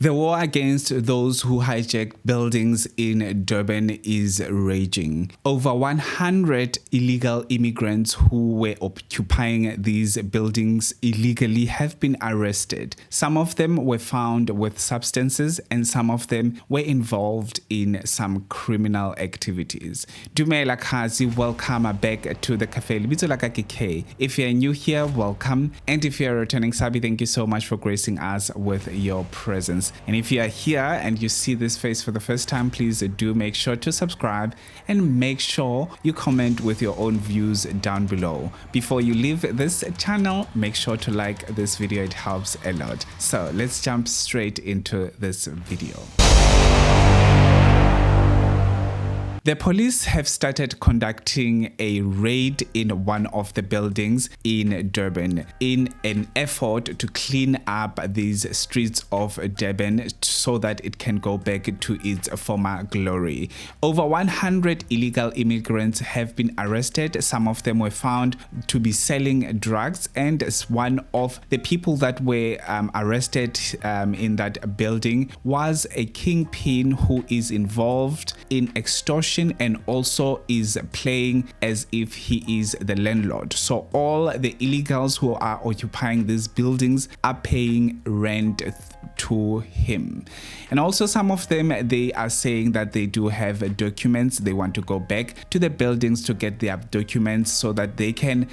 The war against those who hijacked buildings in Durban is raging. Over 100 illegal immigrants who were occupying these buildings illegally have been arrested. Some of them were found with substances and some of them were involved in some criminal activities. Dumela Kazi, welcome back to the cafe. If you're new here, welcome. And if you're a returning Sabi, thank you so much for gracing us with your presence. And if you are here and you see this face for the first time, please do make sure to subscribe and make sure you comment with your own views down below. Before you leave this channel, make sure to like this video. It helps a lot. So let's jump straight into this video. The police have started conducting a raid in one of the buildings in Durban in an effort to clean up these streets of Durban so that it can go back to its former glory. Over 100 illegal immigrants have been arrested. Some of them were found to be selling drugs, and one of the people that were arrested in that building was a kingpin who is involved in extortion and also is playing as if he is the landlord. So all the illegals who are occupying these buildings are paying rent to him. And also some of them, they are saying that they do have documents. They want to go back to the buildings to get their documents so that they can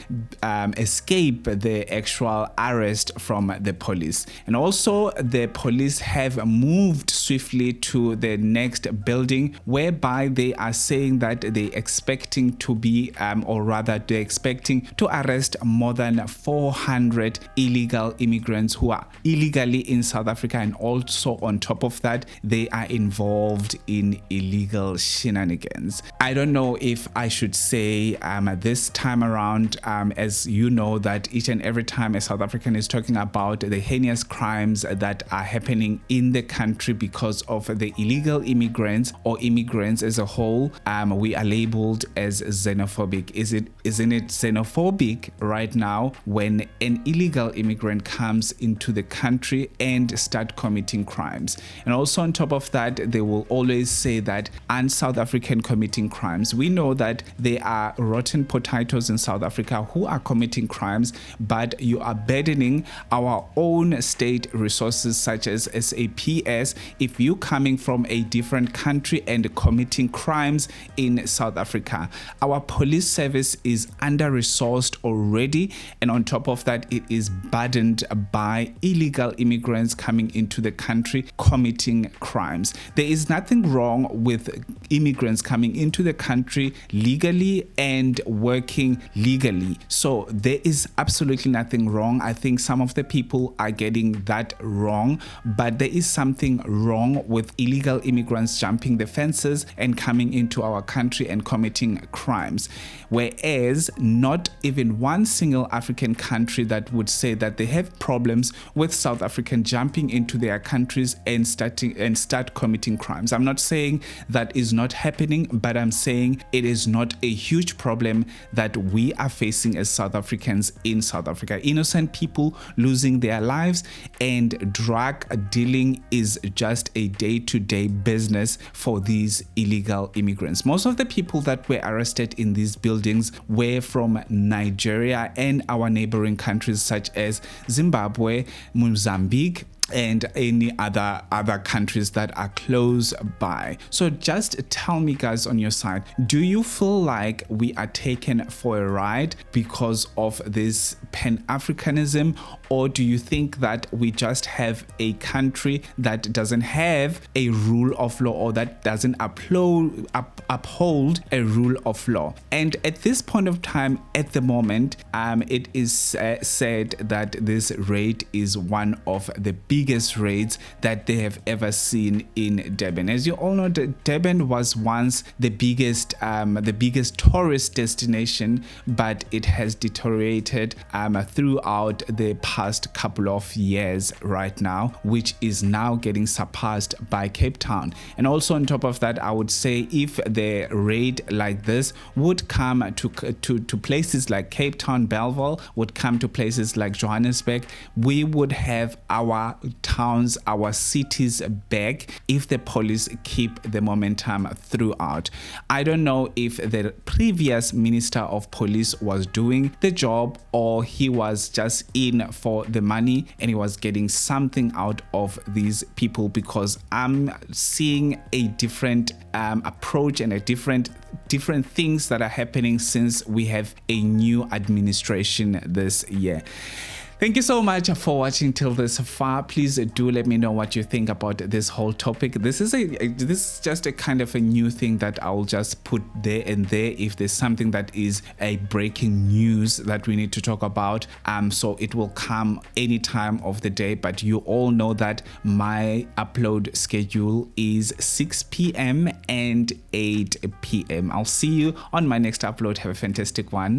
escape the actual arrest from the police. And also the police have moved swiftly to the next building, whereby they are saying that they're expecting to be or rather they're expecting to arrest more than 400 illegal immigrants who are illegally in South Africa, and also on top of that they are involved in illegal shenanigans. I don't know if I should say this time around, as you know, that each and every time a South African is talking about the heinous crimes that are happening in the country because of the illegal immigrants or immigrants as a whole, we are labeled as xenophobic. Isn't it xenophobic right now when an illegal immigrant comes into the country and start committing crimes? And also on top of that, they will always say that un-South African committing crimes. We know that there are rotten potatoes in South Africa who are committing crimes, but you are burdening our own state resources such as SAPS if you're coming from a different country and committing crimes in South Africa. Our police service is under-resourced already, and on top of that, it is burdened by illegal immigrants coming into the country committing crimes. There is nothing wrong with immigrants coming into the country legally and working legally. So there is absolutely nothing wrong. I think some of the people are getting that wrong, but there is something wrong with illegal immigrants jumping the fences and coming into our country and committing crimes, whereas not even one single African country that would say that they have problems with South African jumping into their countries and start committing crimes. I'm not saying that is not happening, but I'm saying it is not a huge problem that we are facing as South Africans in South Africa. Innocent people losing their lives, and drug dealing is just a day-to-day business for these illegal immigrants. Most of the people that were arrested in these buildings were from Nigeria and our neighboring countries such as Zimbabwe, Mozambique, and any other countries that are close by. So just tell me, guys, on your side, do you feel like we are taken for a ride because of this Pan-Africanism, or do you think that we just have a country that doesn't have a rule of law, or that doesn't uphold a rule of law? And at this point of time, at the moment, it is said that this raid is one of the biggest raids that they have ever seen in Durban. As you all know, Durban was once the biggest tourist destination, but it has deteriorated throughout the past past couple of years right now, which is now getting surpassed by Cape Town. And also on top of that, I would say if the raid like this would come to places like Cape Town, Belleville, would come to places like Johannesburg, we would have our towns, our cities back if the police keep the momentum throughout. I don't know if the previous Minister of Police was doing the job or he was just in for the money and he was getting something out of these people, because I'm seeing a different approach and a different things that are happening since we have a new administration this year. Thank you so much for watching till this far. Please do let me know what you think about this whole topic. This is just a kind of a new thing that I'll just put there and there if there's something that is a breaking news that we need to talk about. So it will come any time of the day, but you all know that my upload schedule is 6 p.m. and 8 p.m. I'll see you on my next upload. Have a fantastic one.